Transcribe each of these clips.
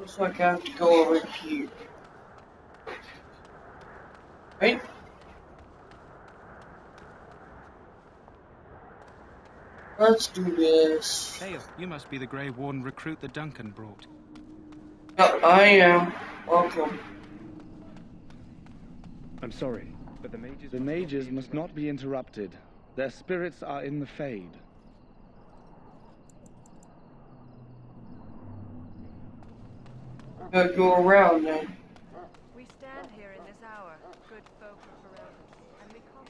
Looks like I have to go over here. Right? Let's do this. Hey, you must be the Grey Warden recruit that Duncan brought. Yeah, I am. Welcome. I'm sorry, but the mages must not be interrupted. Their spirits are in the Fade. Gotta go around then. We stand here in this hour, good folk of Ferelden, and we come.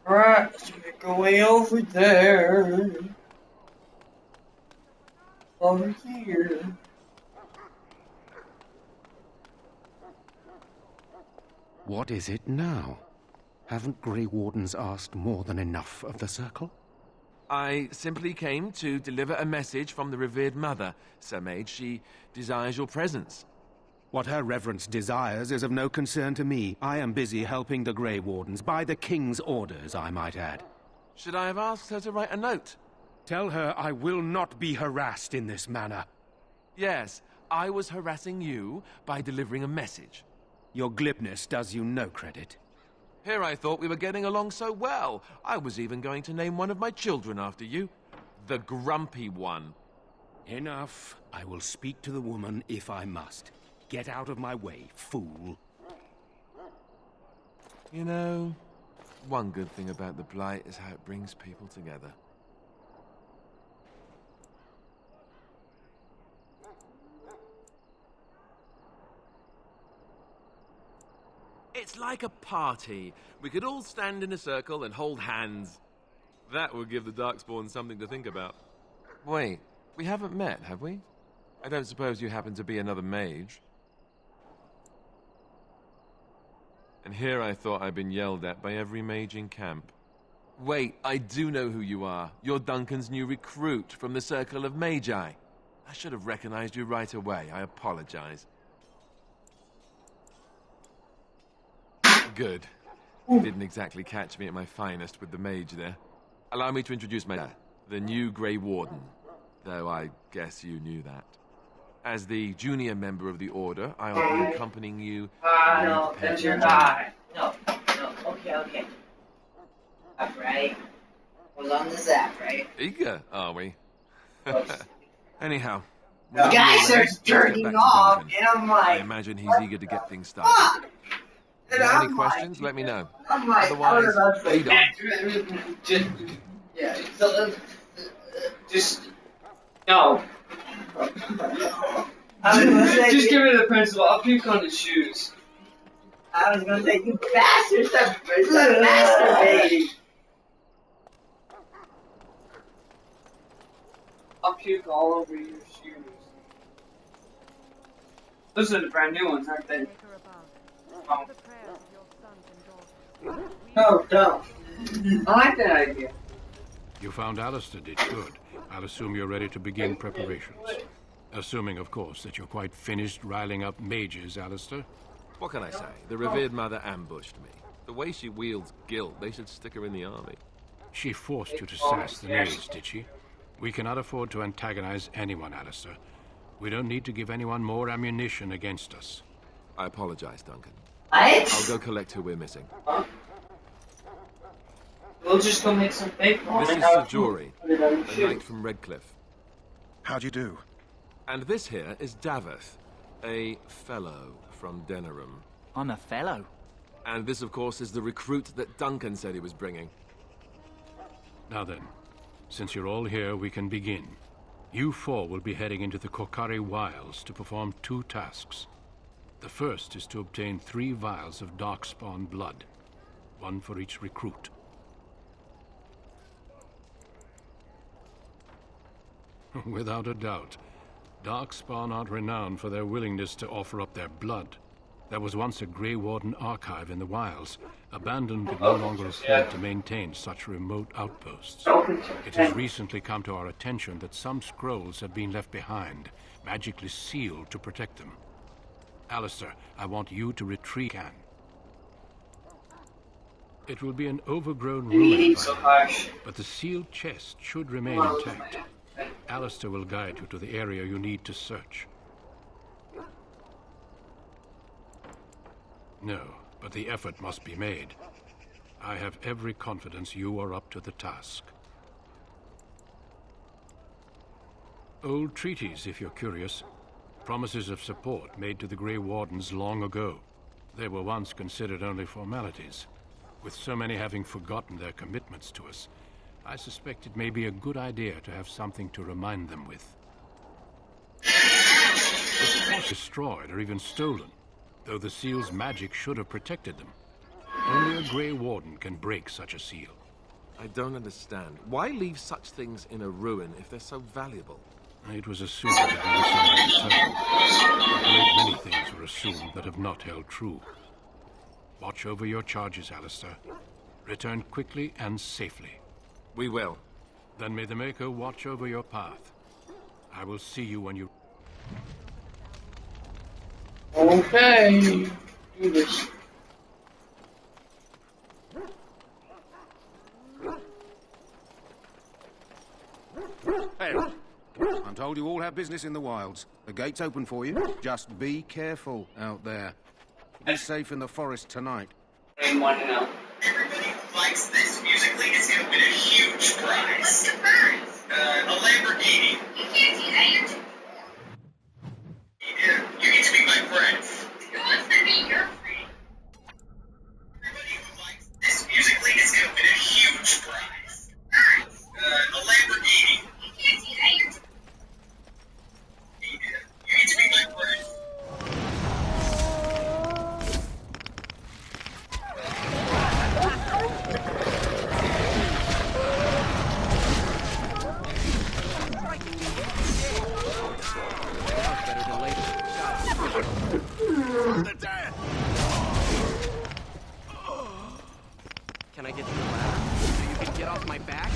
Alright, so we go way over there. Over here. What is it now? Haven't Grey Wardens asked more than enough of the Circle? I simply came to deliver a message from the revered mother, Sir Mage. She desires your presence. What her reverence desires is of no concern to me. I am busy helping the Grey Wardens, by the King's orders, I might add. Should I have asked her to write a note? Tell her I will not be harassed in this manner. Yes, I was harassing you by delivering a message. Your glibness does you no credit. Here I thought we were getting along so well. I was even going to name one of my children after you. The Grumpy One. Enough. I will speak to the woman if I must. Get out of my way, fool. You know, one good thing about the Blight is how it brings people together. It's like a party. We could all stand in a circle and hold hands. That would give the Darkspawn something to think about. Wait, we haven't met, have we? I don't suppose you happen to be another mage? And here I thought I'd been yelled at by every mage in camp. Wait, I do know who you are. You're Duncan's new recruit from the Circle of Magi. I should have recognized you right away. I apologize. Good. Didn't exactly catch me at my finest with the mage there. Allow me to introduce the new Grey Warden. Though I guess you knew that. As the junior member of the Order, I will be accompanying you. No, that's your eye. No, okay. Up, right? Was on the zap, right? Eager, are we? Anyhow. The guy starts jerking off, and I'm like... I imagine he's eager to get things started. Fuck! If you have any questions, let me know. I'm like, Otherwise, lead on. Yeah, so, just no. I was gonna say, Just give me the principal. I'll puke on his shoes. I was gonna say, you bastard, stop masturbating. I'll puke all over your shoes. Those are the brand new ones, aren't they? Make her above. The prayers of your sons and daughters. No, don't. I like that idea. You found Alistair did good. I'll assume you're ready to begin preparations. Assuming, of course, that you're quite finished riling up mages, Alistair. What can I say? The revered mother ambushed me. The way she wields guilt, they should stick her in the army. She forced you to sass the knaves, did she? We cannot afford to antagonize anyone, Alistair. We don't need to give anyone more ammunition against us. I apologize, Duncan. What? I'll go collect who we're missing. We'll just go make some fake ones. This is Sir Jory, a knight from Redcliffe. How'd you do? And this here is Daveth, a fellow from Denerim. I'm a fellow. And this, of course, is the recruit that Duncan said he was bringing. Now then, since you're all here, we can begin. You four will be heading into the Korcari Wilds to perform 2 tasks. The first is to obtain 3 vials of Darkspawn blood, 1 for each recruit. Without a doubt, Darkspawn aren't renowned for their willingness to offer up their blood. There was once a Grey Warden archive in the wilds, abandoned but no longer afford to maintain such remote outposts. It has recently come to our attention that some scrolls have been left behind, magically sealed to protect them. Alistair, I want you to retrieve Can. It will be an overgrown ruin, but the sealed chest should remain intact. Alistair will guide you to the area you need to search. No, but the effort must be made. I have every confidence you are up to the task. Old treaties, if you're curious. Promises of support made to the Grey Wardens long ago. They were once considered only formalities. With so many having forgotten their commitments to us, I suspect it may be a good idea to have something to remind them with. It's not destroyed or even stolen, though the seal's magic should have protected them. Only a Grey Warden can break such a seal. I don't understand. Why leave such things in a ruin if they're so valuable? It was assumed that they would someday return. A great many things were assumed that have not held true. Watch over your charges, Alistair. Return quickly and safely. We will. Then may the Maker watch over your path. I will see you when you... Okay. Do this. Hey, I'm told you all have business in the wilds. The gate's open for you. Just be careful out there. Be safe in the forest tonight. And one now. Everybody who likes this musically is going to win a huge prize. What's the prize? A Lamborghini. You can't do that, you're too poor. You get to be my friend. Who wants to be your friend? Everybody who likes this musically is going to win a huge prize. Nice. A Lamborghini. You can't do that, you're too poor. You get to be my friend. Can I get you a ladder so you can get off my back?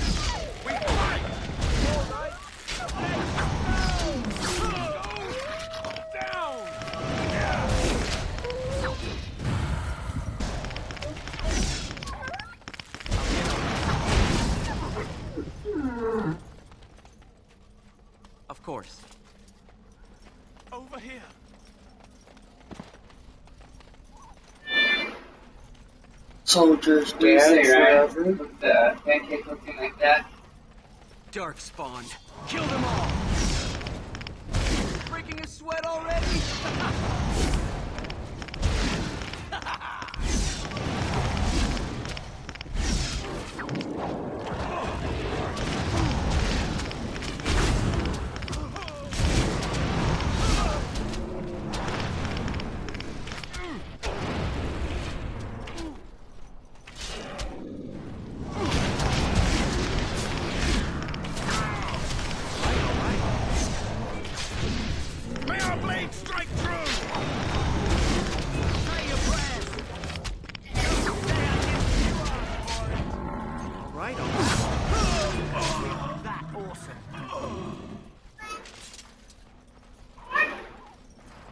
Of course. Over here. Soldiers dance forever with the pancake looking like that. Darkspawn. Kill them all! Breaking a sweat already?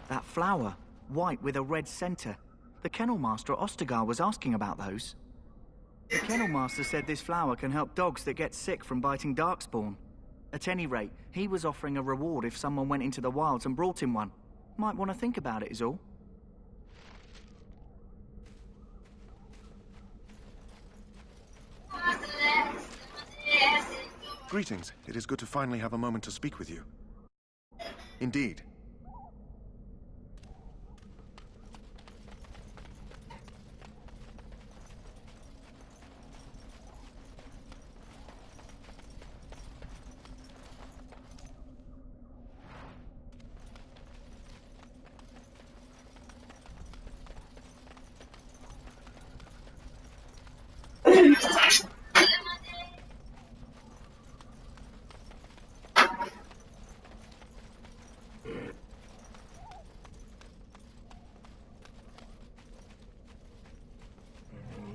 That flower, white with a red center. The Kennel Master at Ostagar was asking about those. The Kennel Master said this flower can help dogs that get sick from biting Darkspawn. At any rate, he was offering a reward if someone went into the wilds and brought him one. Might want to think about it is all. Greetings. It is good to finally have a moment to speak with you. Indeed.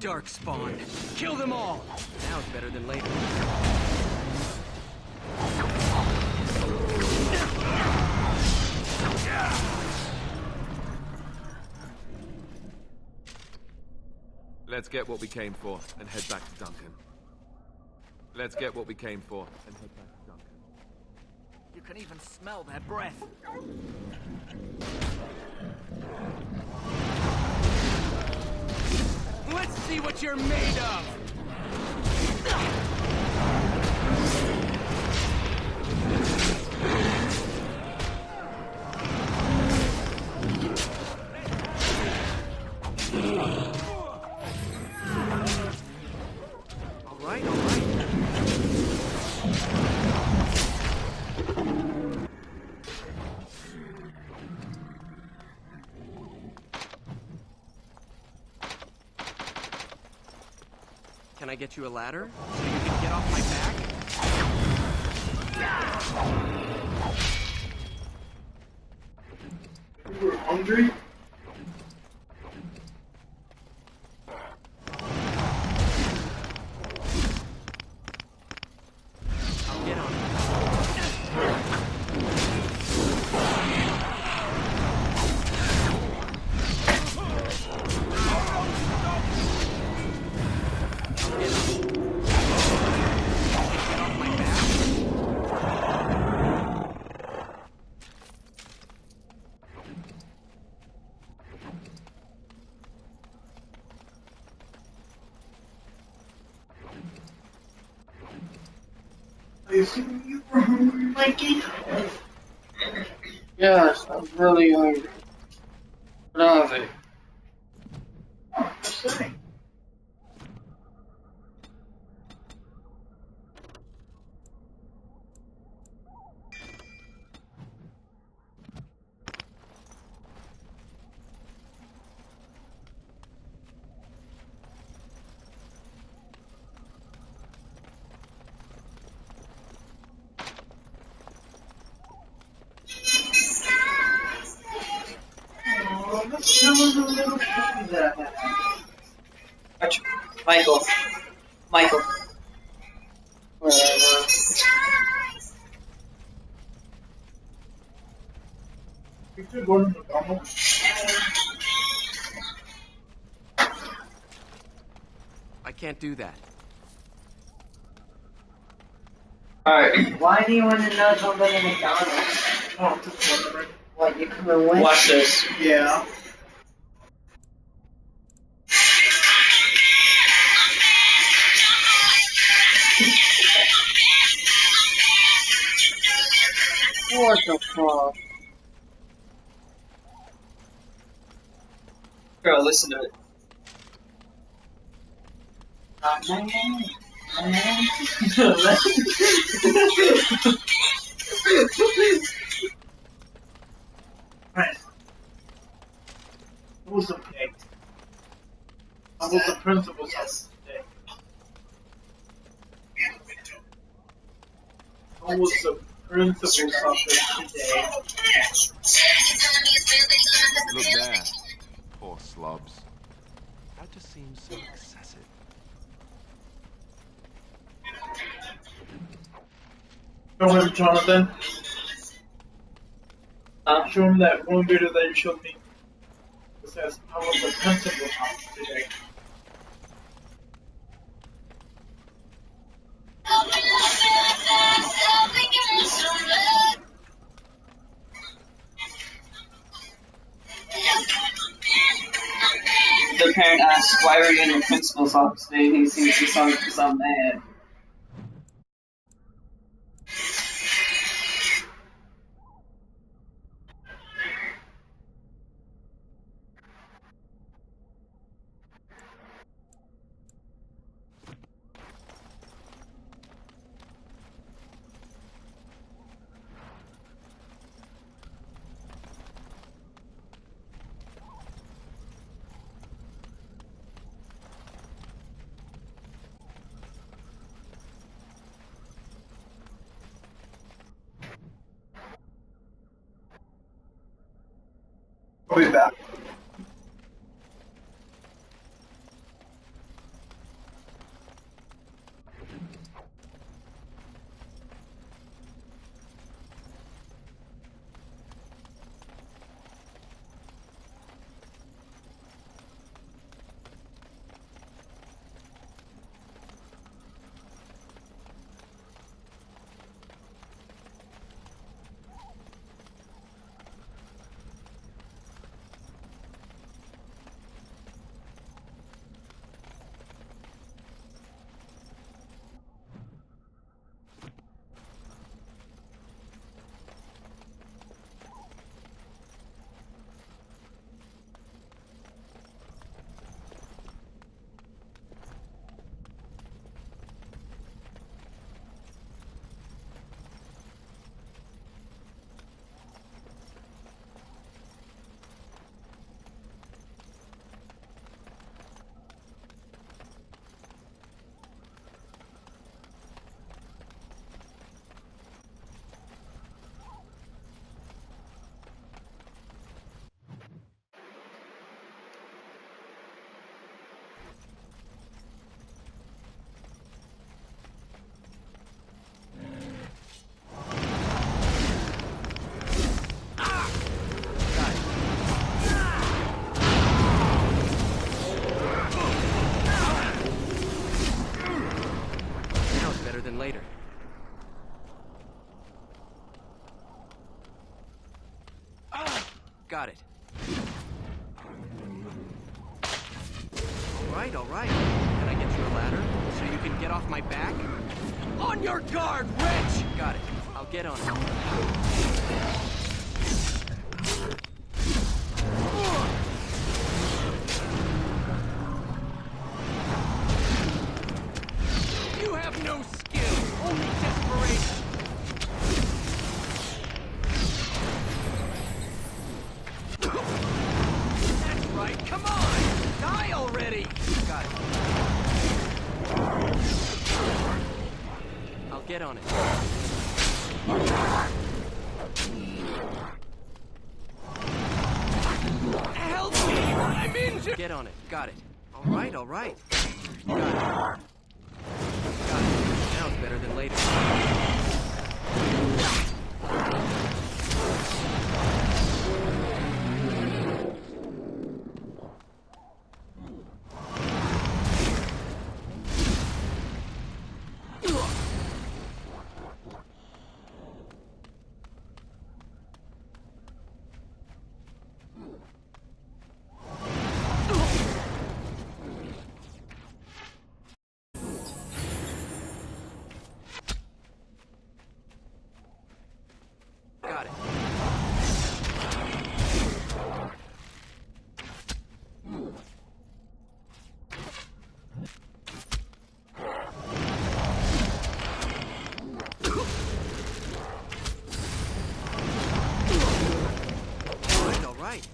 Darkspawn. Kill them all! Now it's better than later. Let's get what we came for and head back to Duncan. Let's get what we came for and head back to Duncan. You can even smell their breath. Let's see what you're made of! All right, all right. Can I get you a ladder so you can get off my back? You were hungry? I'll get on it. I assume you were hungry, Mikey? Yes, I'm really hungry. What of it? Oh, just saying. Oh, that was a little puppy that I had. Watch, Michael. Michael. Whatever. You could go to McDonald's. I can't do that. Alright. Why do you want to know don't go to McDonald's? Oh, just wondering. What, you coming with? Watch this. Yeah. What the fuck? Girl, listen to it. Right. What was the pig? What was the principal's house today? What was the principal's office today? Look there. Poor slobs. That just seems so excessive. Show him, Jonathan. Show him that one video that you showed me. It says, how was the principal's house today? The parent asks, why were you in your principal's office today? He sings the song because I'm mad. I'll be back. than later. Got it. All right. Can I get you a ladder so you can get off my back? On your guard, Rich! Got it. I'll get on it. You have no skill, only desperation. That's right, come on! Die already! Got it. I'll get on it. Help me! I'm injured! Get on it. Got it. All right. Got it. Got it. Now it's better than later. Got it. All right.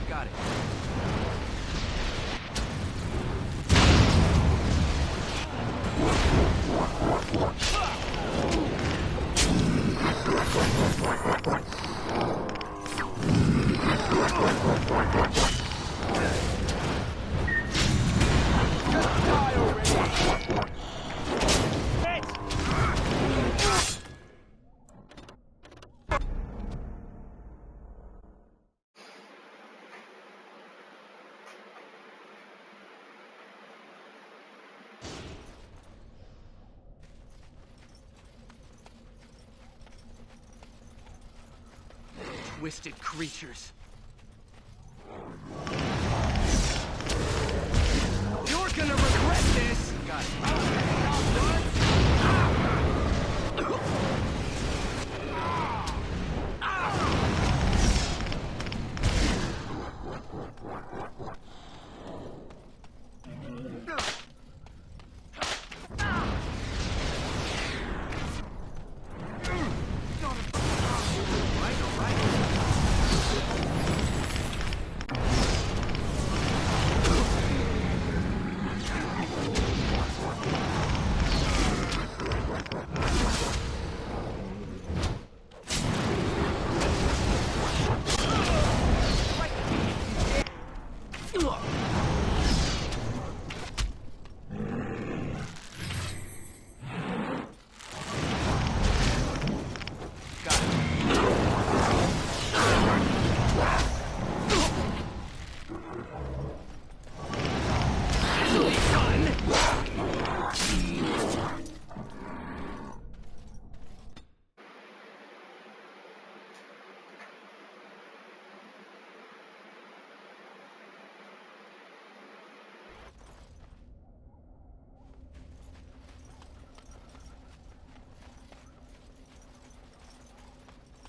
Got it. Twisted creatures. You're gonna regret this! Got All right.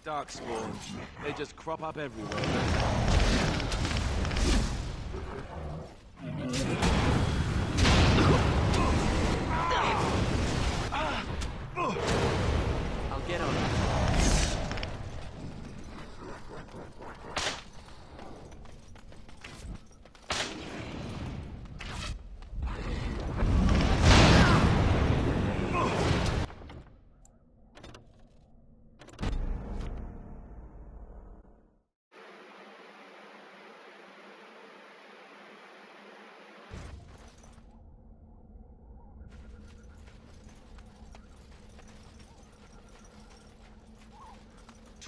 Darkspawn. They just crop up everywhere. I'll get on it.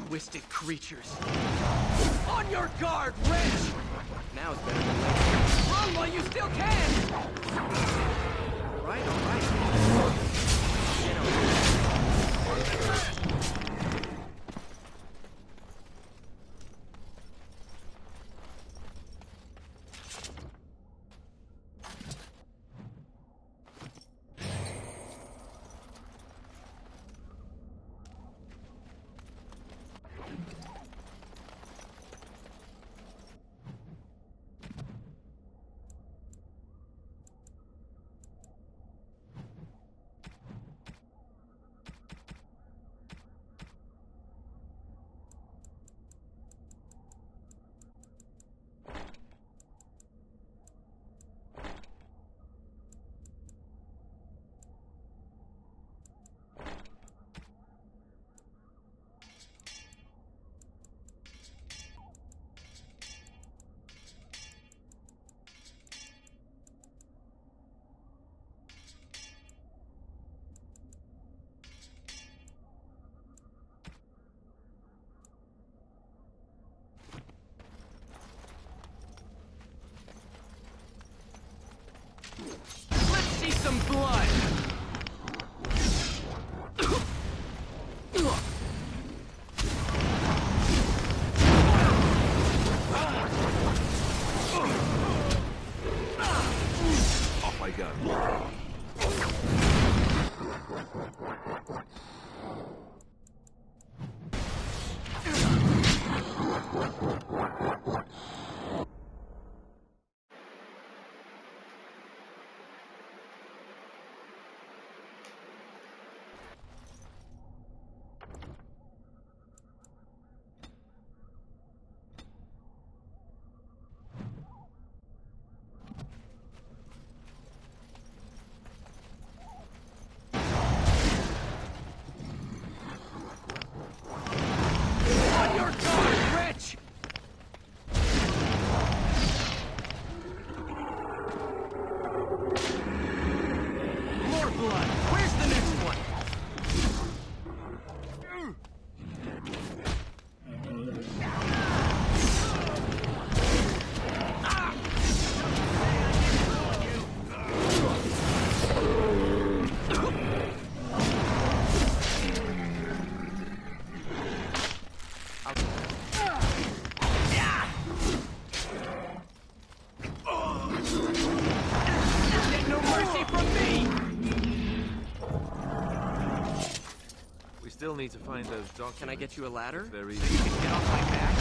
Twisted creatures. On your guard, Rich! Now it's better than later. Run while you still can! All right, all right. Get over Let's see some blood! Off I go. On your guard, Rich! More blood! Where's the next one? Get no mercy from me! We still need to find those documents. Can I get you a ladder? It's very So you can get off my back?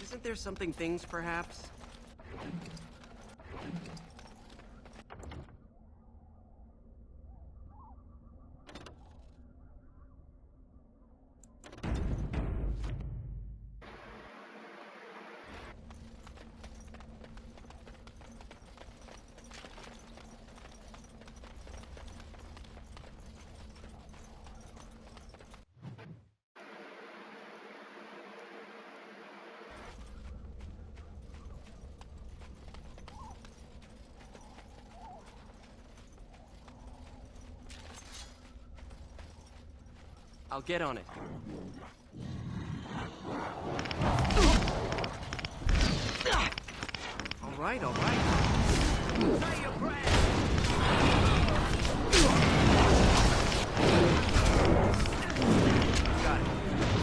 Isn't there something things, perhaps? I'll get on it. All right, all right. Say your prayers. Got it.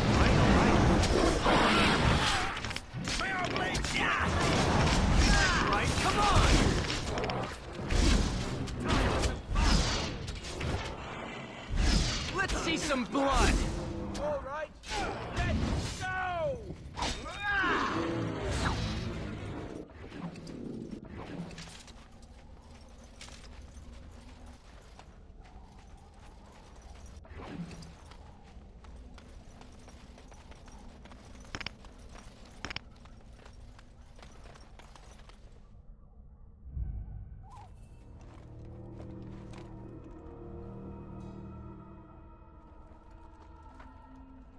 All right, all right. some blood! All right, let's go!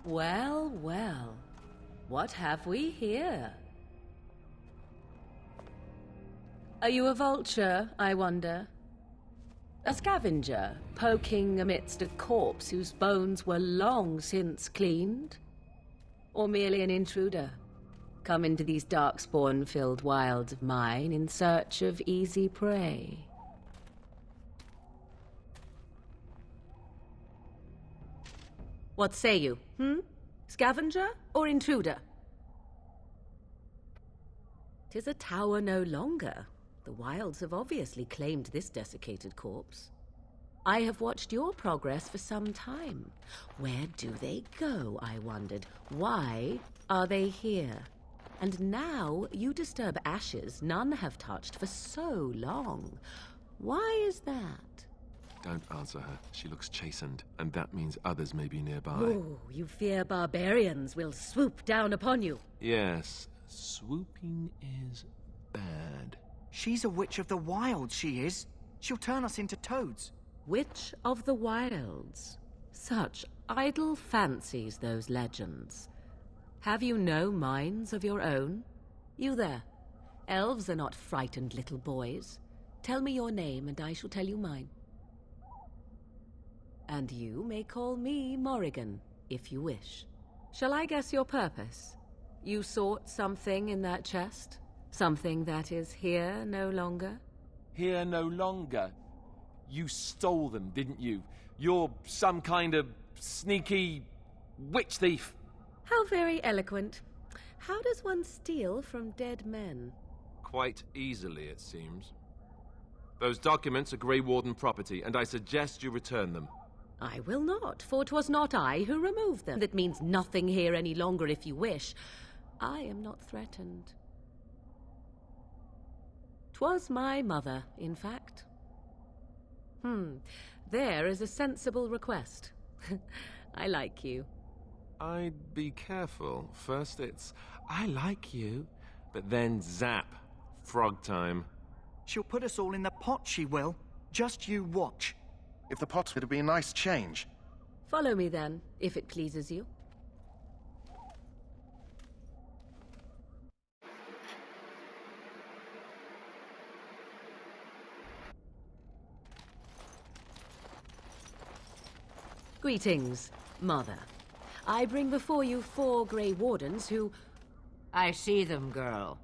Well, well. What have we here? Are you a vulture, I wonder? A scavenger, poking amidst a corpse whose bones were long since cleaned? Or merely an intruder, come into these darkspawn-filled wilds of mine in search of easy prey? What say you, Scavenger or intruder? 'Tis a tower no longer. The wilds have obviously claimed this desiccated corpse. I have watched your progress for some time. Where do they go, I wondered? Why are they here? And now you disturb ashes none have touched for so long. Why is that? Don't answer her. She looks chastened, and that means others may be nearby. Oh, you fear barbarians will swoop down upon you. Yes, swooping is bad. She's a witch of the wilds, she is. She'll turn us into toads. Witch of the wilds. Such idle fancies, those legends. Have you no minds of your own? You there. Elves are not frightened little boys. Tell me your name, and I shall tell you mine. And you may call me Morrigan, if you wish. Shall I guess your purpose? You sought something in that chest? Something that is here no longer? Here no longer? You stole them, didn't you? You're some kind of sneaky witch thief. How very eloquent. How does one steal from dead men? Quite easily, it seems. Those documents are Grey Warden property, and I suggest you return them. I will not, for 'twas not I who removed them. That means nothing here any longer if you wish. I am not threatened. 'Twas my mother, in fact. There is a sensible request. I like you. I'd be careful. First it's, I like you, but then zap. Frog time. She'll put us all in the pot, she will. Just you watch. If the pot's would be a nice change. Follow me then, if it pleases you. Greetings, Mother. I bring before you 4 Grey Wardens who... I see them, girl.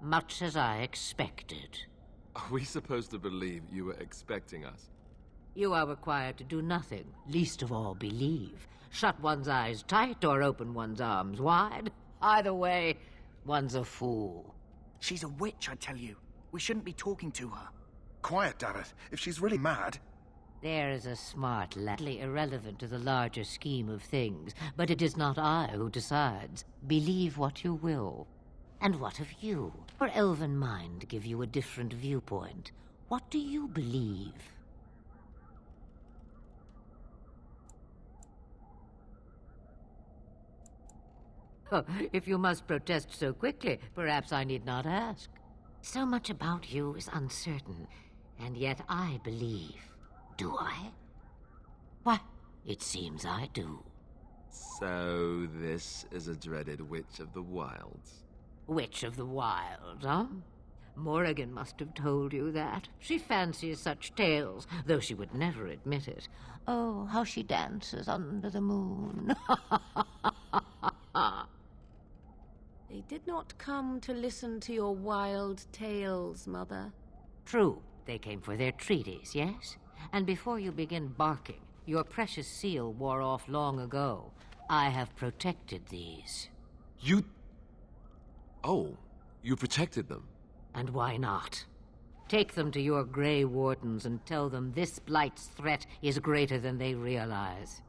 Much as I expected. Are we supposed to believe you were expecting us? You are required to do nothing, least of all believe. Shut one's eyes tight or open one's arms wide. Either way, one's a fool. She's a witch, I tell you. We shouldn't be talking to her. Quiet, Dareth. If she's really mad... There is a smart ladly irrelevant to the larger scheme of things, but it is not I who decides. Believe what you will. And what of you? Your elven mind give you a different viewpoint. What do you believe? Oh, if you must protest so quickly, perhaps I need not ask. So much about you is uncertain, and yet I believe. Do I? Why, it seems I do. So this is a dreaded Witch of the Wilds. Witch of the Wild, huh? Morrigan must have told you that. She fancies such tales, though she would never admit it. Oh, how she dances under the moon. They did not come to listen to your wild tales, Mother. True. They came for their treaties, yes? And before you begin barking, your precious seal wore off long ago. I have protected these. You... Oh, you protected them? And why not? Take them to your Grey Wardens and tell them this Blight's threat is greater than they realize.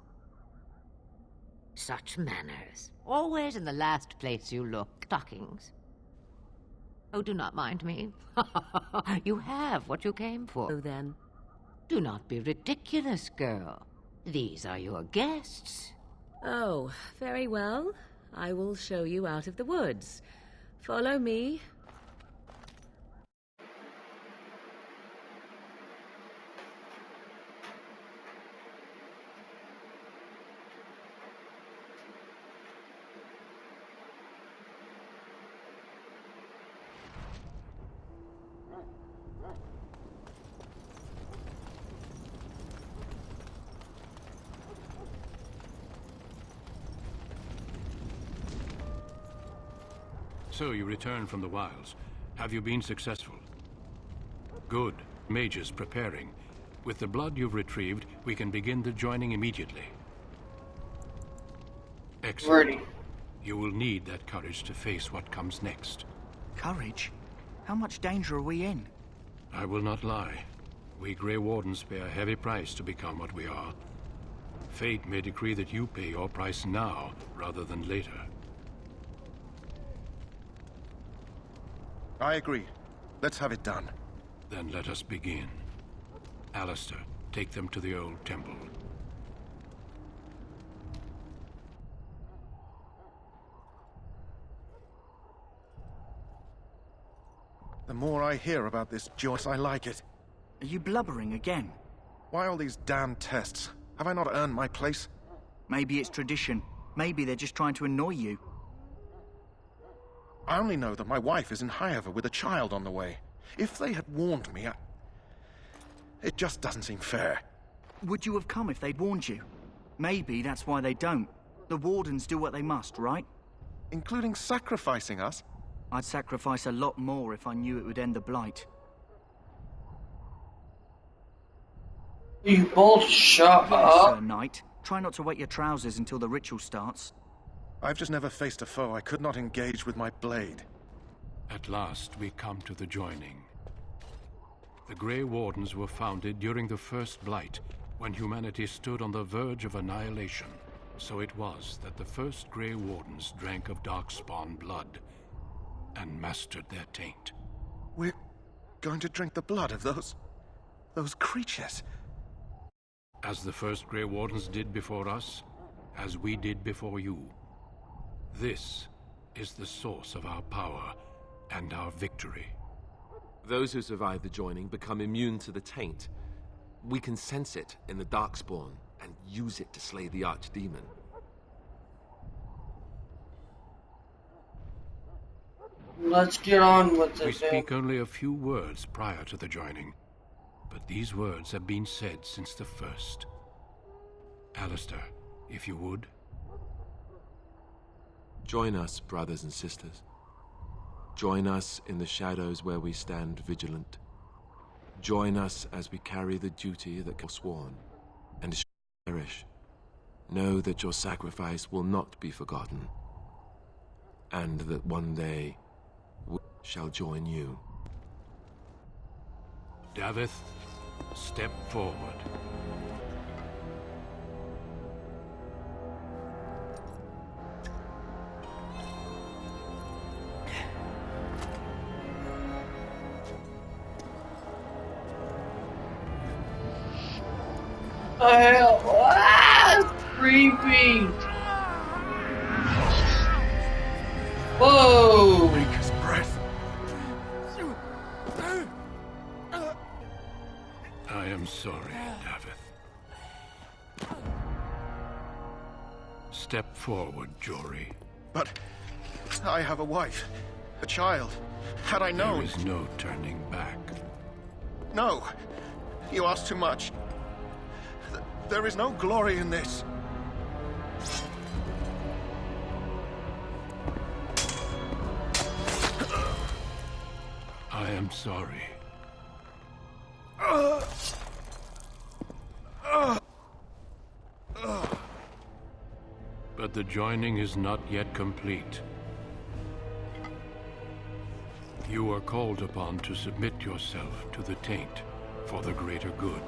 Such manners. Always in the last place you look. Stockings. Oh, do not mind me. You have what you came for. So then? Do not be ridiculous, girl. These are your guests. Oh, very well. I will show you out of the woods. Follow me. So you return from the wilds. Have you been successful? Good. Mages preparing. With the blood you've retrieved, we can begin the joining immediately. Excellent. Ready. You will need that courage to face what comes next. Courage? How much danger are we in? I will not lie. We Grey Wardens pay a heavy price to become what we are. Fate may decree that you pay your price now, rather than later. I agree. Let's have it done. Then let us begin. Alistair, take them to the old temple. The more I hear about this Joyce, I like it. Are you blubbering again? Why all these damn tests? Have I not earned my place? Maybe it's tradition. Maybe they're just trying to annoy you. I only know that my wife is in Highover with a child on the way. If they had warned me, it just doesn't seem fair. Would you have come if they'd warned you? Maybe that's why they don't. The Wardens do what they must, right? Including sacrificing us? I'd sacrifice a lot more if I knew it would end the Blight. You both shut up. Sir Knight. Try not to wet your trousers until the ritual starts. I've just never faced a foe I could not engage with my blade. At last, we come to the joining. The Grey Wardens were founded during the First Blight, when humanity stood on the verge of annihilation. So it was that the first Grey Wardens drank of Darkspawn blood and mastered their taint. We're going to drink the blood of those creatures. As the first Grey Wardens did before us, as we did before you. This is the source of our power and our victory. Those who survive the joining become immune to the taint. We can sense it in the Darkspawn and use it to slay the Archdemon. Let's get on with We it. speak only a few words prior to the joining, but these words have been said since the first. Alistair, if you would. Join us, brothers and sisters. Join us in the shadows where we stand vigilant. Join us as we carry the duty that was sworn and cherish. Know that your sacrifice will not be forgotten, and that one day we shall join you. Davith, step forward. Hell, creepy. Whoa. Make his breath. I am sorry, Davith. Step forward, Jory. But I have a wife, a child. Had I known... There is no turning back. No. You ask too much. There is no glory in this. I am sorry. But the joining is not yet complete. You are called upon to submit yourself to the taint for the greater good.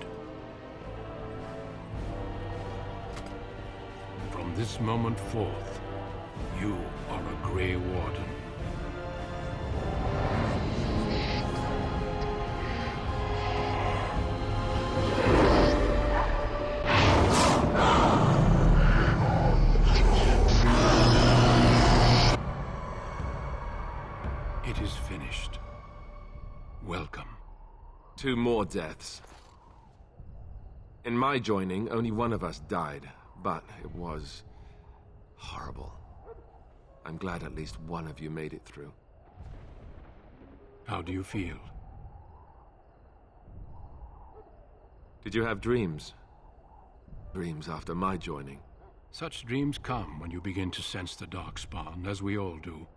From this moment forth, you are a Grey Warden. It is finished. Welcome. 2 more deaths. In my joining, only one of us died, but it was horrible. I'm glad at least one of you made it through. How do you feel? Did you have dreams? Dreams after my joining? Such dreams come when you begin to sense the Darkspawn, as we all do.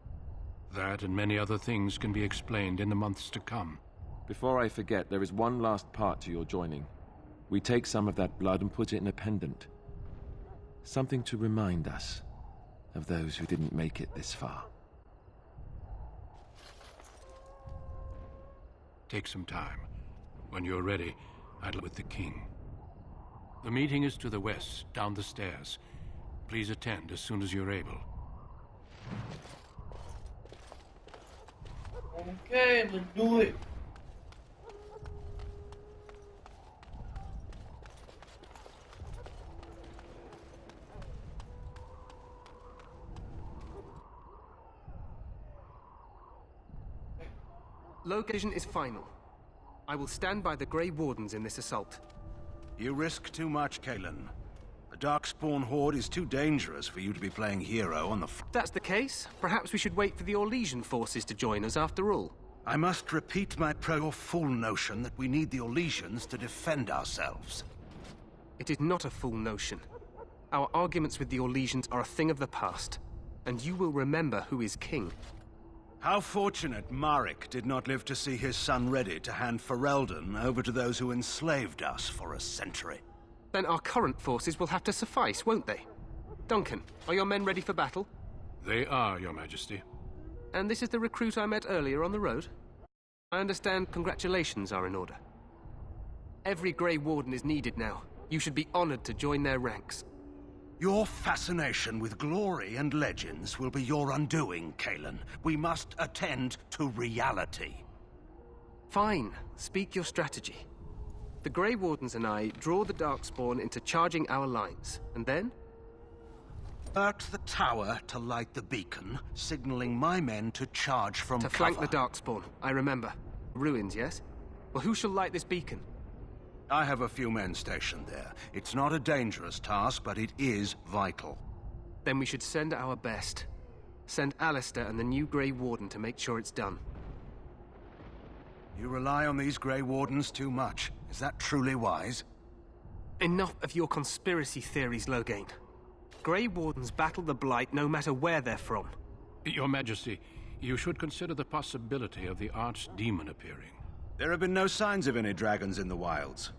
That and many other things can be explained in the months to come. Before I forget, there is one last part to your joining. We take some of that blood and put it in a pendant. Something to remind us of those who didn't make it this far. Take some time. When you're ready, I'd with the king. The meeting is to the west, down the stairs. Please attend as soon as you're able. Okay, let's do it. Location is final. I will stand by the Grey Wardens in this assault. You risk too much, Cailan. The Darkspawn Horde is too dangerous for you to be playing hero on the If that's the case, perhaps we should wait for the Orlesian forces to join us after all. I must repeat my fool notion that we need the Orlesians to defend ourselves. It is not a fool notion. Our arguments with the Orlesians are a thing of the past, and you will remember who is king. How fortunate Marek did not live to see his son ready to hand Ferelden over to those who enslaved us for a century. Then our current forces will have to suffice, won't they? Duncan, are your men ready for battle? They are, Your Majesty. And this is the recruit I met earlier on the road? I understand congratulations are in order. Every Grey Warden is needed now. You should be honored to join their ranks. Your fascination with glory and legends will be your undoing, Cailan. We must attend to reality. Fine. Speak your strategy. The Grey Wardens and I draw the Darkspawn into charging our lines, and then? At the tower to light the beacon, signaling my men to charge from cover. To flank the Darkspawn, I remember. Ruins, yes? Well, who shall light this beacon? I have a few men stationed there. It's not a dangerous task, but it is vital. Then we should send our best. Send Alistair and the new Grey Warden to make sure it's done. You rely on these Grey Wardens too much. Is that truly wise? Enough of your conspiracy theories, Loghain. Grey Wardens battle the Blight no matter where they're from. Your Majesty, you should consider the possibility of the Archdemon appearing. There have been no signs of any dragons in the wilds.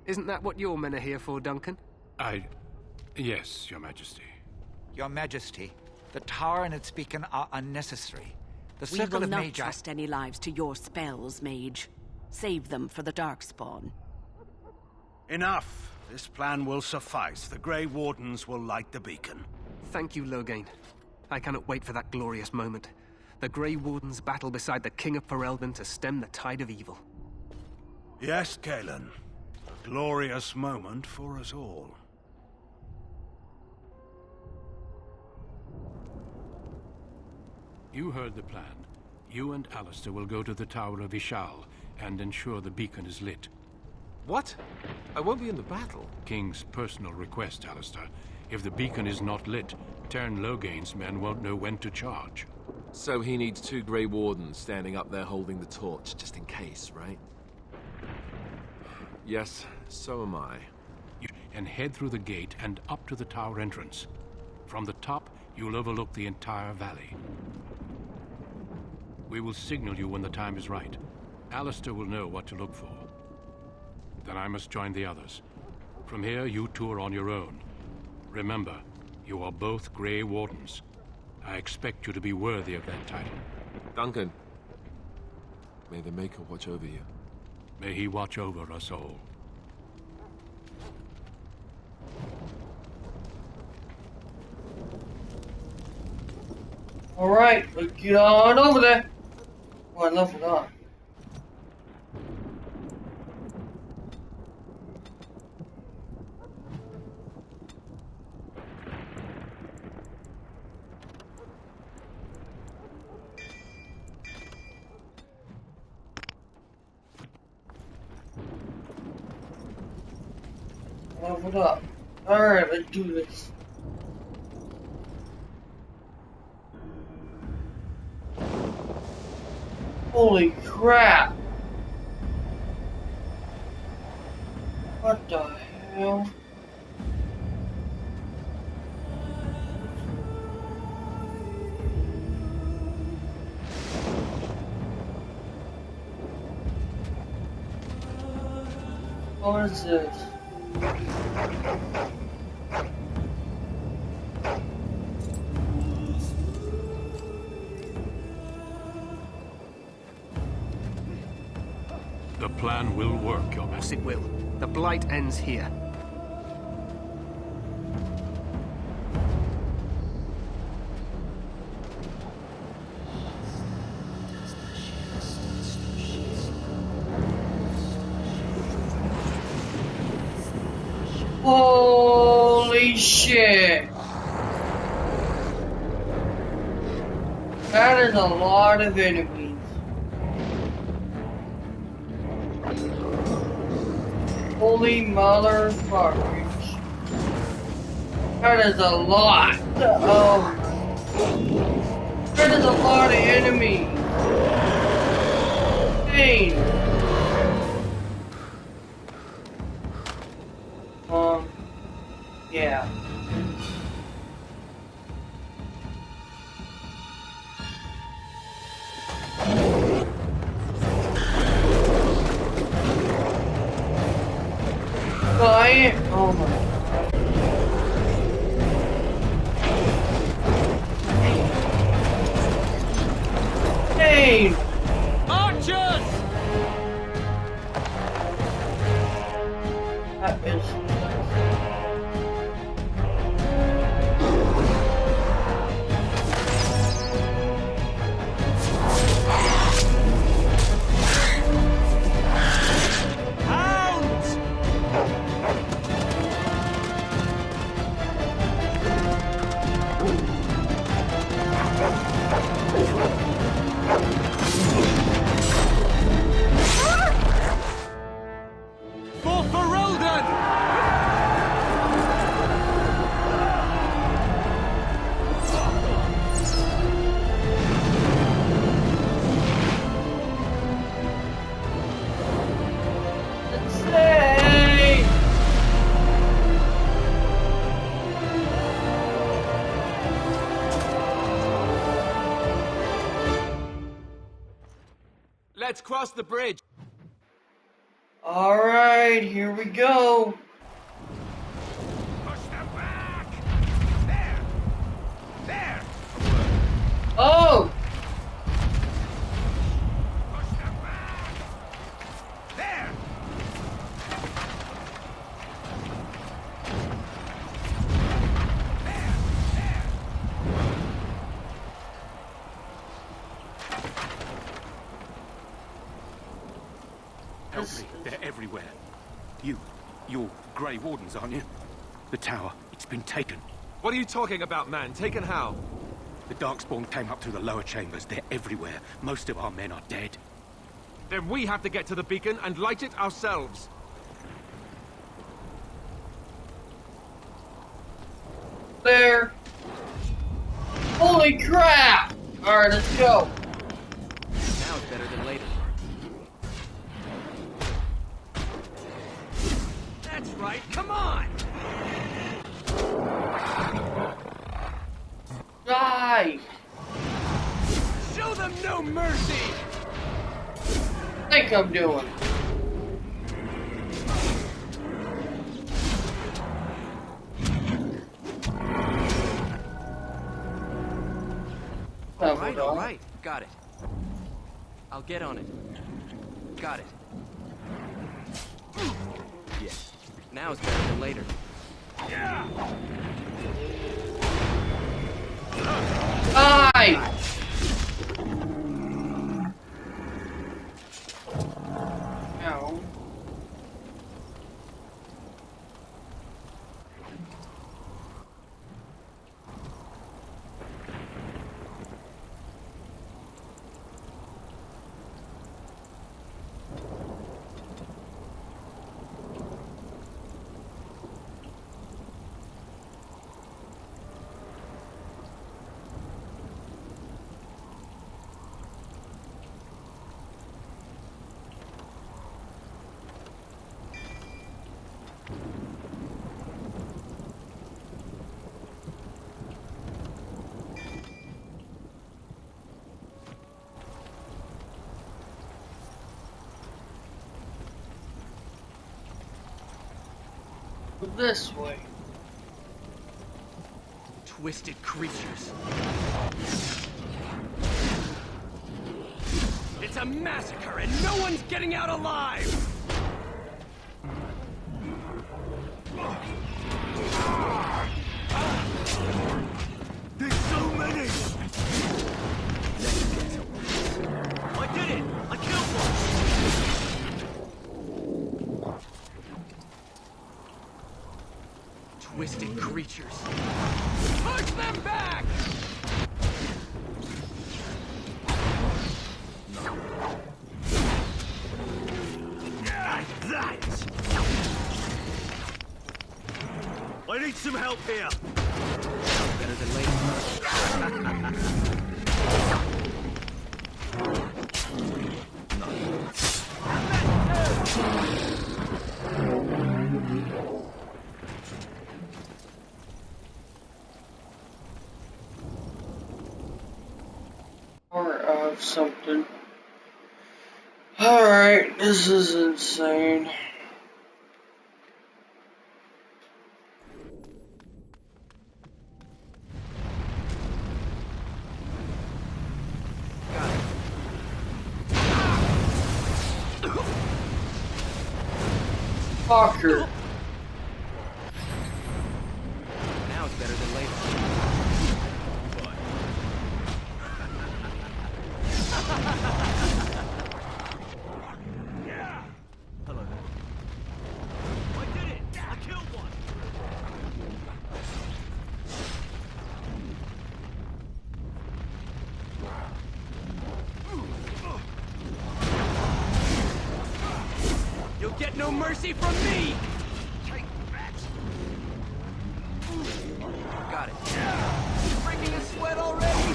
Isn't that what your men are here for, Duncan? Yes, Your Majesty. Your Majesty, the tower and its beacon are unnecessary. The We circle will of not Magi... trust any lives to your spells, Mage. Save them for the Darkspawn. Enough! This plan will suffice. The Grey Wardens will light the beacon. Thank you, Loghain. I cannot wait for that glorious moment. The Grey Wardens battle beside the King of Ferelden to stem the tide of evil. Yes, Cailan. A glorious moment for us all. You heard the plan. You and Alistair will go to the Tower of Ishal and ensure the beacon is lit. What? I won't be in the battle. King's personal request, Alistair. If the beacon is not lit, Teyrn Loghain's men won't know when to charge. So he needs 2 Grey Wardens standing up there holding the torch, just in case, right? Yes, so am I. And head through the gate and up to the tower entrance. From the top, you'll overlook the entire valley. We will signal you when the time is right. Alistair will know what to look for. Then I must join the others. From here, you two are on your own. Remember, you are both Grey Wardens. I expect you to be worthy of that title. Duncan, May the Maker watch over you. May he watch over us all. Alright, let's get on over there. Oh, I leveled up. Leveled up. Alright, let's do this. Holy crap! What the hell? What is this? The plan will work, Your Yes, Majesty. it will. The Blight ends here. Holy shit! That is a lot of enemies. Holy motherfuckers. That is a lot. That is a lot of enemies. Dang. Yeah. Oh my god. Hey! Archers! That is Let's cross the bridge. alright, here we go. Push them back! There! There! Oh! Push them back! There! Help me. They're everywhere. You're Grey Wardens, aren't you? The tower, it's been taken. What are you talking about, man? Taken how? The Darkspawn came up through the lower chambers. They're everywhere. Most of our men are dead. Then we have to get to the beacon and light it ourselves. There. Holy crap! Alright, let's go. Now it's better than later. That's right, come on! Die! Show them no mercy! I think I'm doing. Alright, got it. I'll get on it. Got it. Yes. Now is better than later. Die! Ow. This way. Twisted creatures. It's a massacre and no one's getting out alive! There's so many! I did it! I killed one! Twisted creatures. Push them back! I need some help here. Better than later. Or of something. Alright, this is insane. Fucker. Now it's better than later. Hello there. I did it! I killed one! You'll get no mercy from me! Got it. Breaking a sweat already?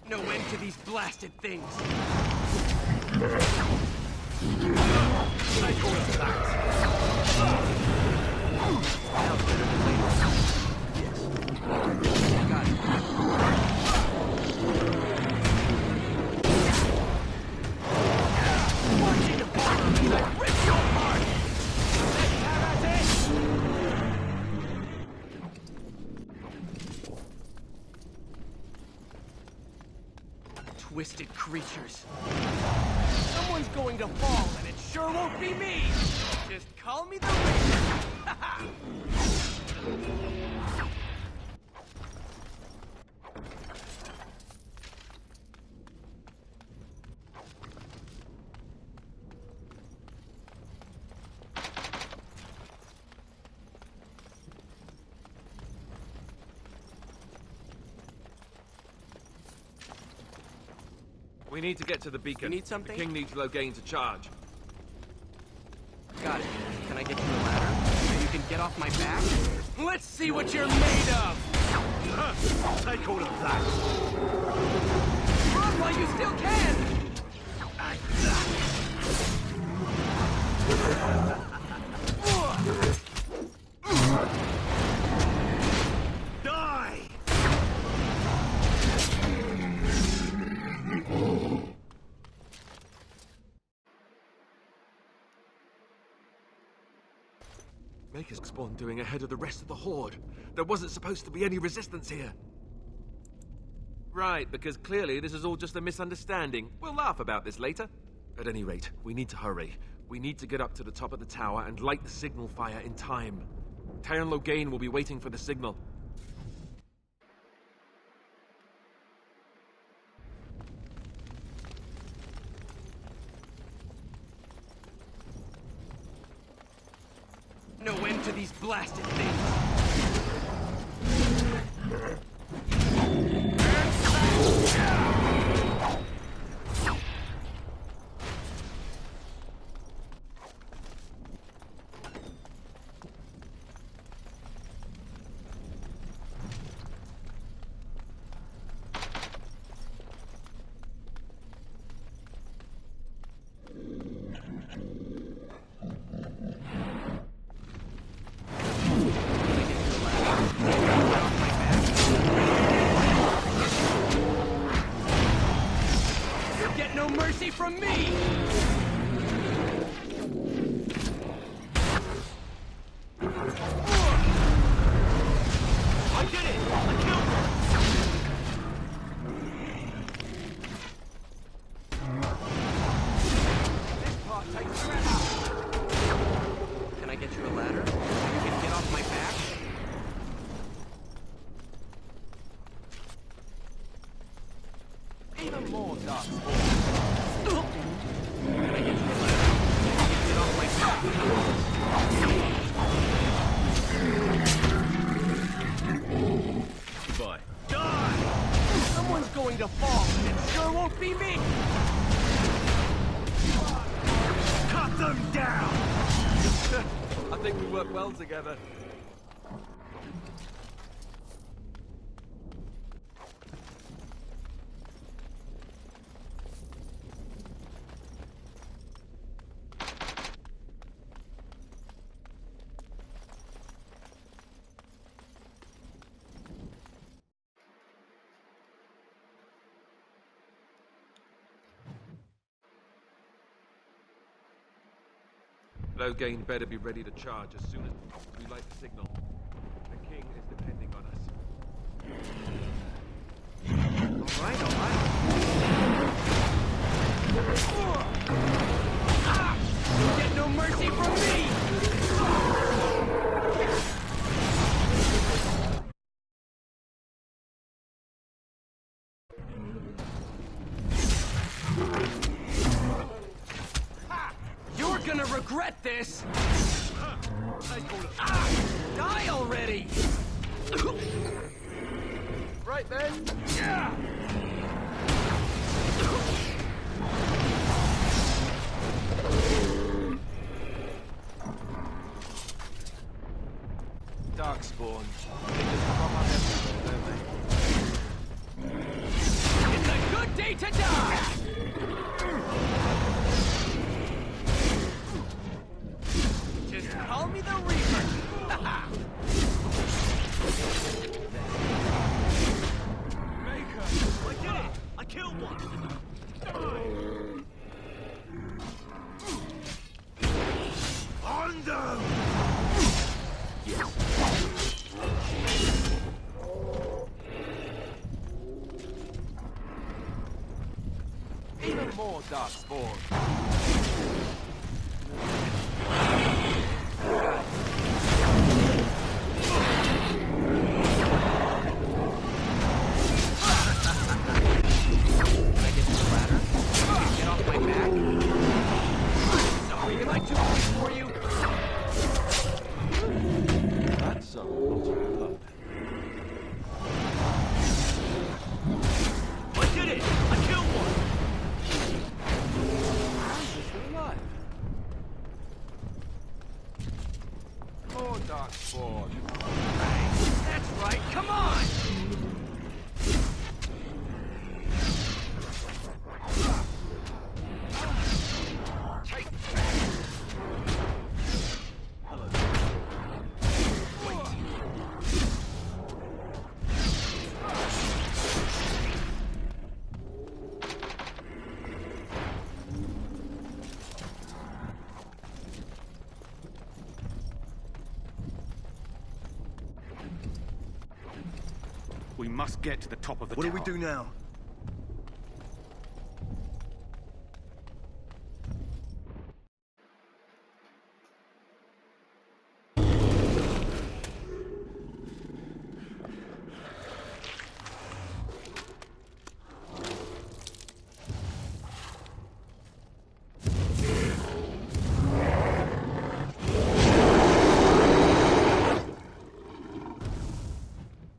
No end to these blasted things. Take all of that. Now it's better than later. Yes. Got it. Watching the bottom of me like rip your heart. Have at it. Twisted creatures. Someone's going to fall, and it sure won't be me! Just call me the Raven! We need to get to the beacon. You need something? The king needs Loghain to charge. Got it. Can I get you a ladder? So you can get off my back? Let's see what you're made of! Take all of that! Run while you still can! Die! Maker's spawn doing ahead of the rest of the Horde? There wasn't supposed to be any resistance here. Right, because clearly this is all just a misunderstanding. We'll laugh about this later. At any rate, we need to hurry. We need to get up to the top of the tower and light the signal fire in time. Teyrn Loghain will be waiting for the signal. No end to these blasted things! From me! I did it! I killed her! This part takes forever! Can I get you a ladder? So you can get off my back? Even more darkspawn. Can I get you a ladder? Get off my back. Goodbye. Die! Someone's going to fall, and it sure won't be me! Cut them down! I think we work well together. Loghain better be ready to charge as soon as we light the signal. The king is depending on us. All right. You'll get no mercy from me! You're gonna regret this! Die already! Right then. Yeah! Darkspawn. They just crop up everywhere, don't they? It's a good day to die! Just call me the Reaper! Maker! I did it! I killed one! On them! Yes. Even more darkspawn. Darkspawn. That's right, come on! We must get to the top of the What tower. do we do now?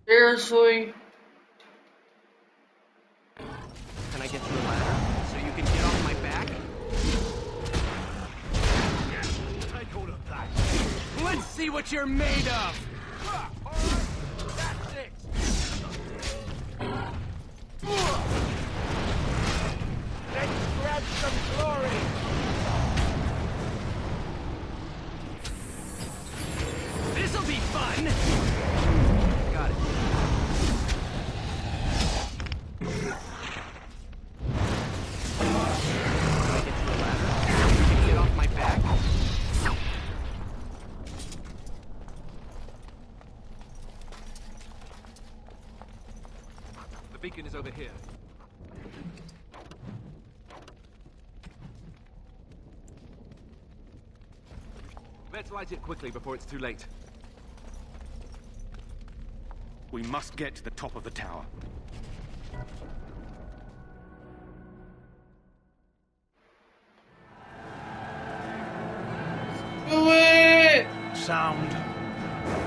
Seriously? Can I get you a ladder so you can get off my back? Take hold of that. Let's see what you're made of! That's it. Let's grab some glory. This'll be fun! Got it. Can I get you a ladder so you can get off my back? The beacon is over here. Let's light it quickly before it's too late. We must get to the top of the tower. Do it! Sound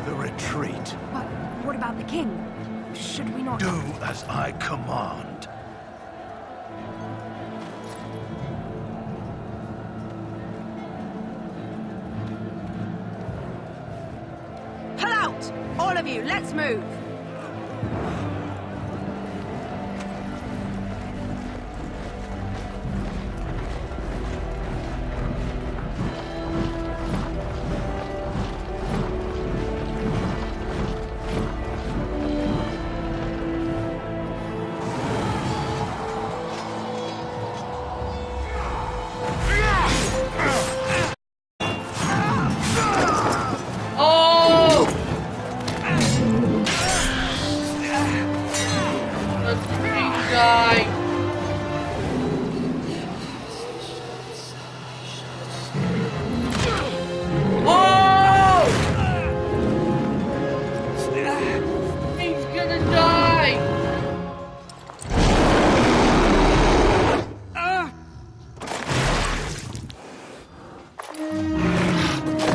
the retreat. But what about the king? Should we not... Do as I command. Pull out! All of you, let's move! Oh! Let the king die. Oh! He's gonna die.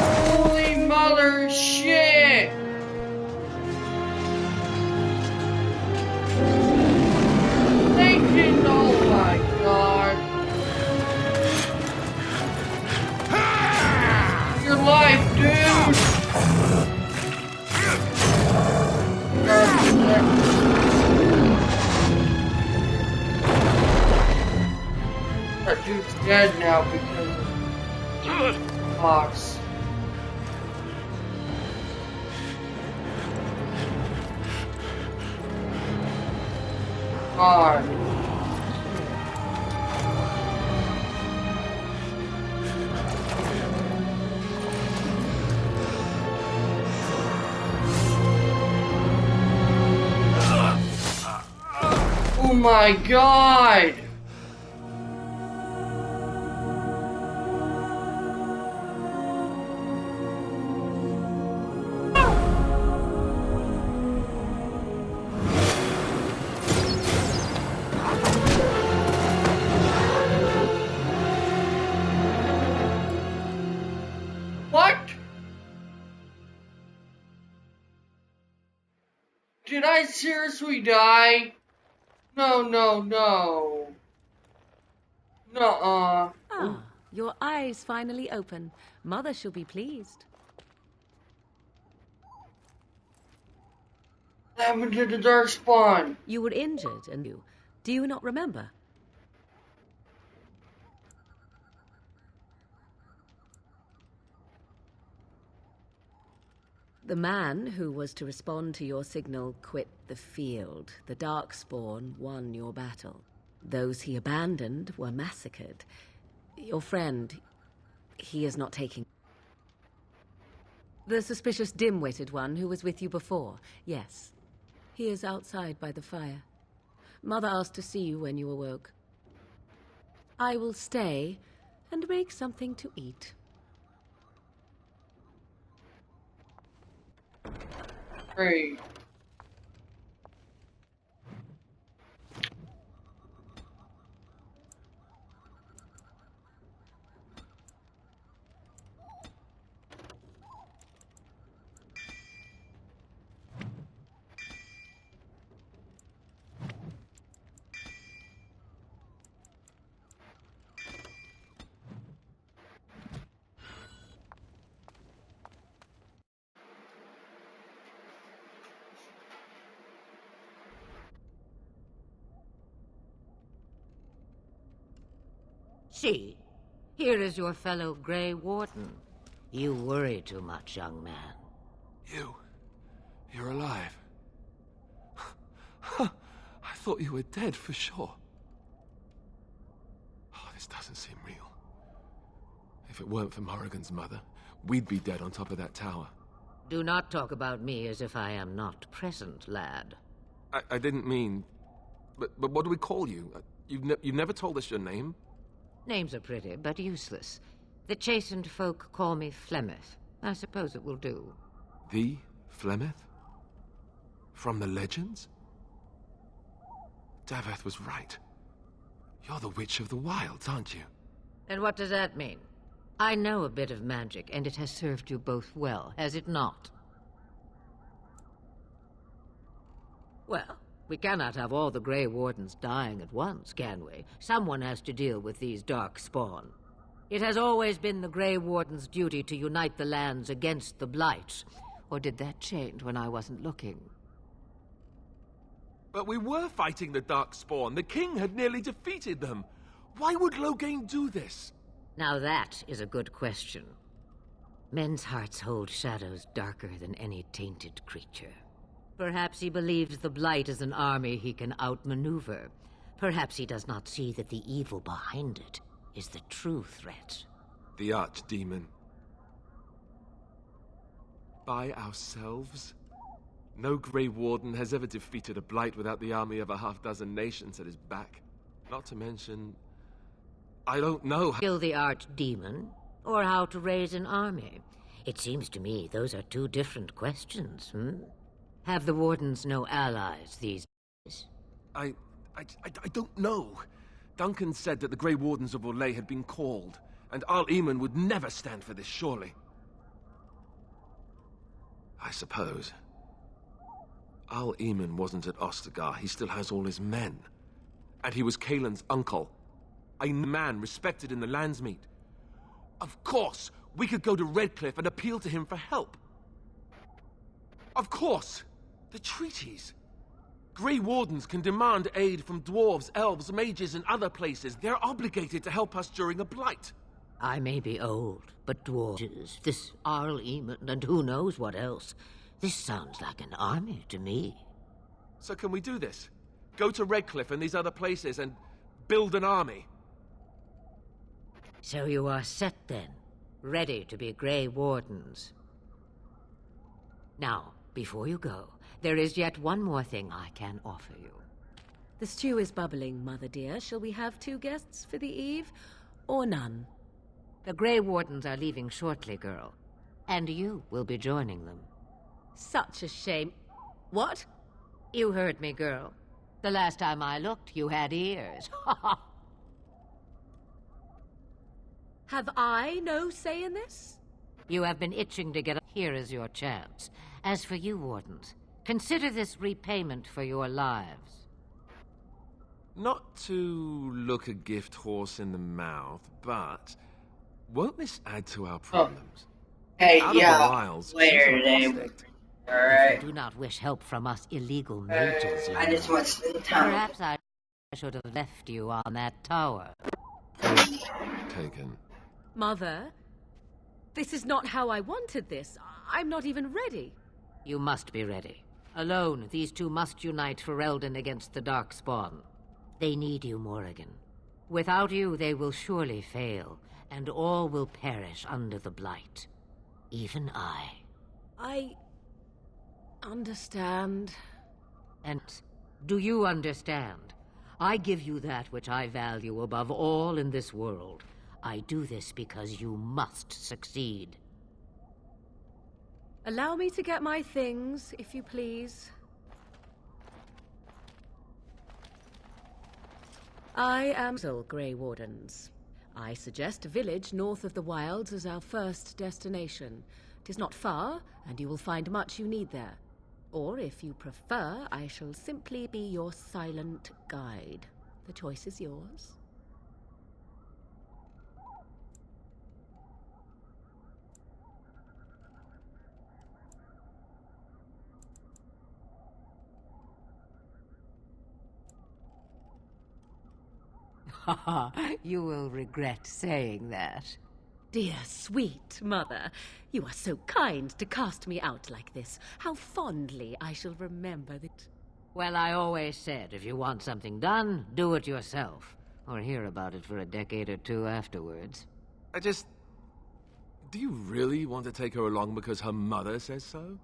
Holy mother shit! Thinking, oh my god. Your life, dude! That dude's dead now because of Fox. God. Oh my god! What? Did I seriously die? No, no, no. Nuh-uh. Ah, your eyes finally open. Mother shall be pleased. What happened to the Darkspawn? You were injured, and do you not remember? The man who was to respond to your signal quit the field. The Darkspawn won your battle. Those he abandoned were massacred. Your friend, he is not taking... The suspicious dim-witted one who was with you before, yes. He is outside by the fire. Mother asked to see you when you awoke. I will stay and make something to eat. Great. See, here is your fellow Grey Warden. You worry too much, young man. You're alive. I thought you were dead for sure. Oh, this doesn't seem real. If it weren't for Morrigan's mother, we'd be dead on top of that tower. Do not talk about me as if I am not present, lad. I didn't mean... But what do we call you? You've never told us your name? Names are pretty, but useless. The chastened folk call me Flemeth. I suppose it will do. The Flemeth? From the legends? Daveth was right. You're the Witch of the Wilds, aren't you? And what does that mean? I know a bit of magic, and it has served you both well, has it not? Well, we cannot have all the Grey Wardens dying at once, can we? Someone has to deal with these dark spawn. It has always been the Grey Warden's duty to unite the lands against the Blight. Or did that change when I wasn't looking? But we were fighting the Darkspawn. The king had nearly defeated them. Why would Loghain do this? Now that is a good question. Men's hearts hold shadows darker than any tainted creature. Perhaps he believes the Blight is an army he can outmaneuver. Perhaps he does not see that the evil behind it is the true threat. The Archdemon. By ourselves? No Grey Warden has ever defeated a Blight without the army of a half-dozen nations at his back. Not to mention... I don't know how... Kill the Archdemon, or how to raise an army. It seems to me those are two different questions, Have the Wardens no allies these days? I don't know. Duncan said that the Grey Wardens of Orlais had been called, and Arl Eamon would never stand for this, surely. I suppose. Arl Eamon wasn't at Ostagar. He still has all his men. And he was Kaelin's uncle. A man respected in the Landsmeet. Of course, we could go to Redcliffe and appeal to him for help. Of course! The treaties. Grey Wardens can demand aid from dwarves, elves, mages, and other places. They're obligated to help us during a blight. I may be old, but dwarves, this Arl Eamon, and who knows what else. This sounds like an army to me. So can we do this? Go to Redcliffe and these other places and build an army? So you are set then, ready to be Grey Wardens. Now, before you go, there is yet one more thing I can offer you. The stew is bubbling, Mother dear. Shall we have 2 guests for the eve, or none? The Grey Wardens are leaving shortly, girl. And you will be joining them. Such a shame. What? You heard me, girl. The last time I looked, you had ears. Have I no say in this? You have been itching to get up. Here is your chance. As for you, Wardens, consider this repayment for your lives. Not to look a gift horse in the mouth, but won't this add to our problems? Hey, Out yeah, of the wilds, later today. Alright. If you do not wish help from us illegal mages, I just want to spend time. Perhaps I should have left you on that tower. Taken. Mother, this is not how I wanted this. I'm not even ready. You must be ready. Alone, these two must unite for Eldon against the Darkspawn. They need you, Morrigan. Without you, they will surely fail, and all will perish under the Blight. Even I. I understand. And do you understand? I give you that which I value above all in this world. I do this because you must succeed. Allow me to get my things, if you please. I am Grey Wardens. I suggest a village north of the wilds as our first destination. 'Tis not far, and you will find much you need there. Or, if you prefer, I shall simply be your silent guide. The choice is yours. You will regret saying that. Dear, sweet mother, you are so kind to cast me out like this. How fondly I shall remember that. Well, I always said, if you want something done, do it yourself. Or hear about it for a decade or two afterwards. Do you really want to take her along because her mother says so?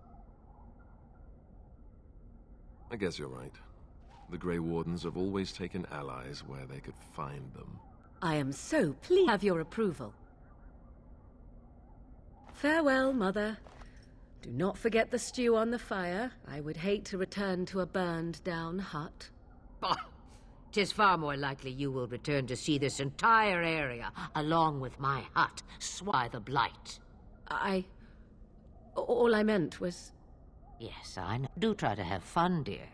I guess you're right. The Grey Wardens have always taken allies where they could find them. I am so pleased to have your approval. Farewell, mother. Do not forget the stew on the fire. I would hate to return to a burned-down hut. Bah! 'Tis far more likely you will return to see this entire area, along with my hut, swallow the blight. All I meant was... Yes, I know. Do try to have fun, dear.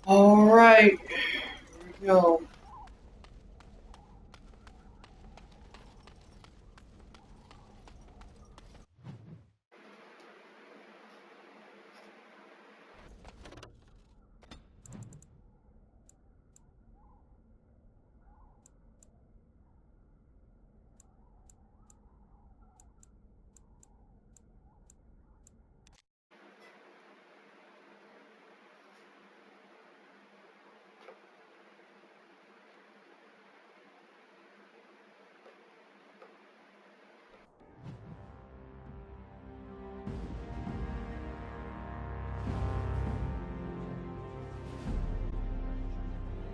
Alright, here we go.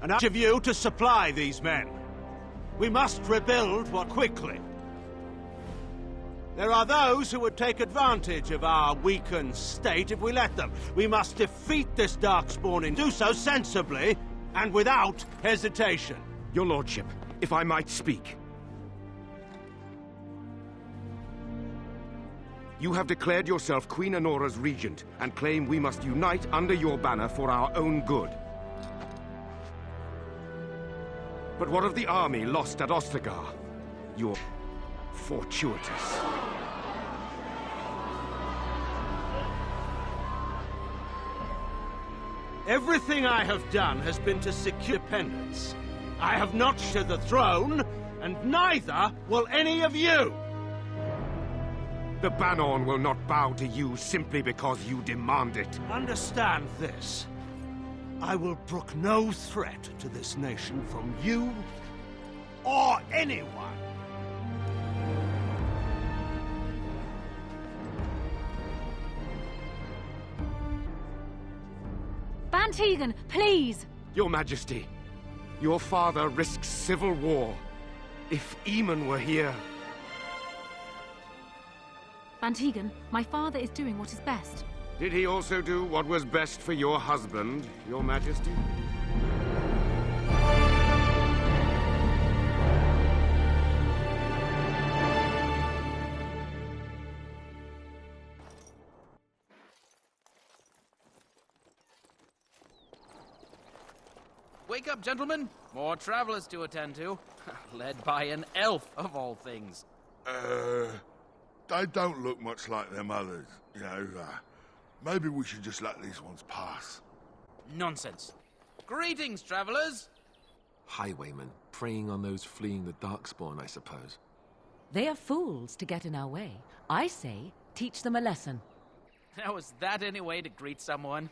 And each of you to supply these men. We must rebuild quickly. There are those who would take advantage of our weakened state if we let them. We must defeat this Darkspawn and do so sensibly and without hesitation. Your lordship, if I might speak. You have declared yourself Queen Anora's regent and claim we must unite under your banner for our own good. But what of the army lost at Ostagar? You're fortuitous. Everything I have done has been to secure independence. I have not shared the throne, and neither will any of you! The Bannorn will not bow to you simply because you demand it. Understand this. I will brook no threat to this nation from you or anyone. Van Tegan, please! Your Majesty, your father risks civil war. If Eamon were here... Van Tegan, my father is doing what is best. Did he also do what was best for your husband, Your Majesty? Wake up, gentlemen! More travelers to attend to. Led by an elf, of all things. They don't look much like them others, you know. Maybe we should just let these ones pass. Nonsense. Greetings, travelers! Highwaymen, preying on those fleeing the Darkspawn, I suppose. They are fools to get in our way. I say, teach them a lesson. Now, is that any way to greet someone?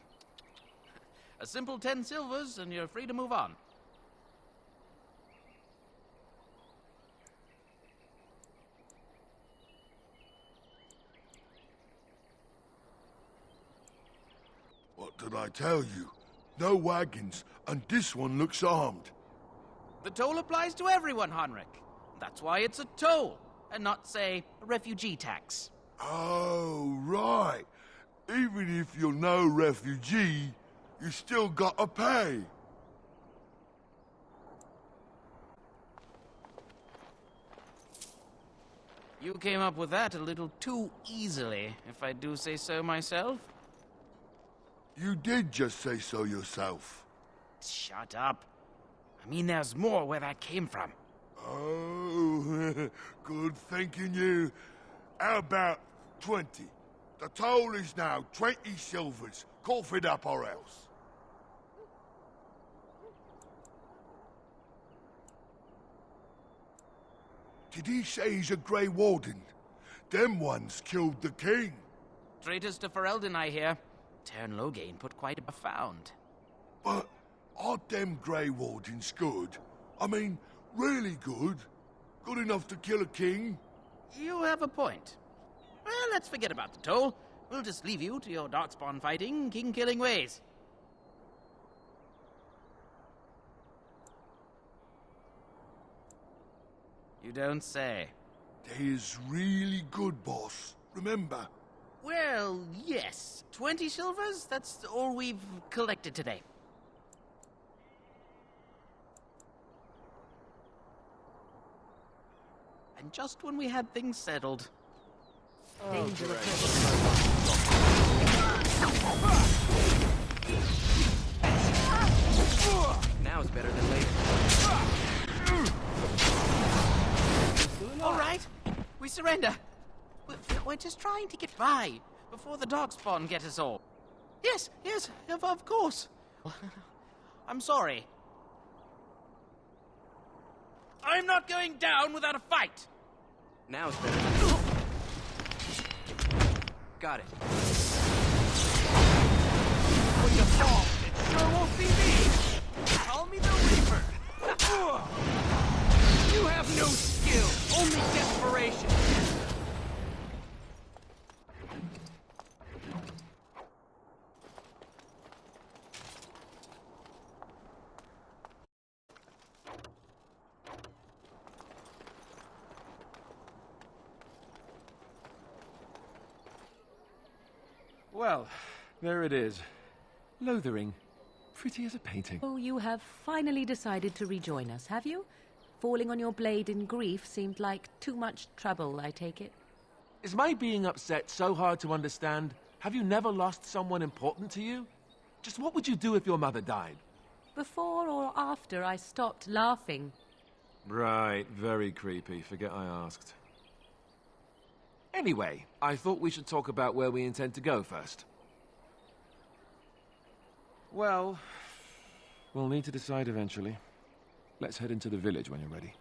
A simple 10 silvers, and you're free to move on. What did I tell you? No wagons, and this one looks armed. The toll applies to everyone, Henrik. That's why it's a toll, and not, say, a refugee tax. Oh, right. Even if you're no refugee, you still gotta pay. You came up with that a little too easily, if I do say so myself. You did just say so yourself. Shut up. I mean, there's more where that came from. Oh, good thinking you. How about 20? The toll is now 20 silvers. Cough it up or else. Did he say he's a Grey Warden? Them ones killed the king. Traitors to Ferelden, I hear. Tern Loghain put quite a found. But aren't them Grey Wardens good? I mean, really good? Good enough to kill a king? You have a point. Well, let's forget about the toll. We'll just leave you to your darkspawn fighting, king-killing ways. You don't say. They is really good, boss. Remember? Well, yes. 20 silvers? That's all we've collected today. And just when we had things settled. Danger Now it's better than later. All right, we surrender. We're just trying to get by before the darkspawn get us all. Yes, of course. I'm sorry. I'm not going down without a fight. Now it's better. Got it. When you fall, it sure won't be me. Call me the Reaper. You have no skill, only desperation. Well, there it is. Lothering. Pretty as a painting. Oh, you have finally decided to rejoin us, have you? Falling on your blade in grief seemed like too much trouble, I take it. Is my being upset so hard to understand? Have you never lost someone important to you? Just what would you do if your mother died? Before or after I stopped laughing. Right, very creepy. Forget I asked. Anyway, I thought we should talk about where we intend to go first. Well, we'll need to decide eventually. Let's head into the village when you're ready.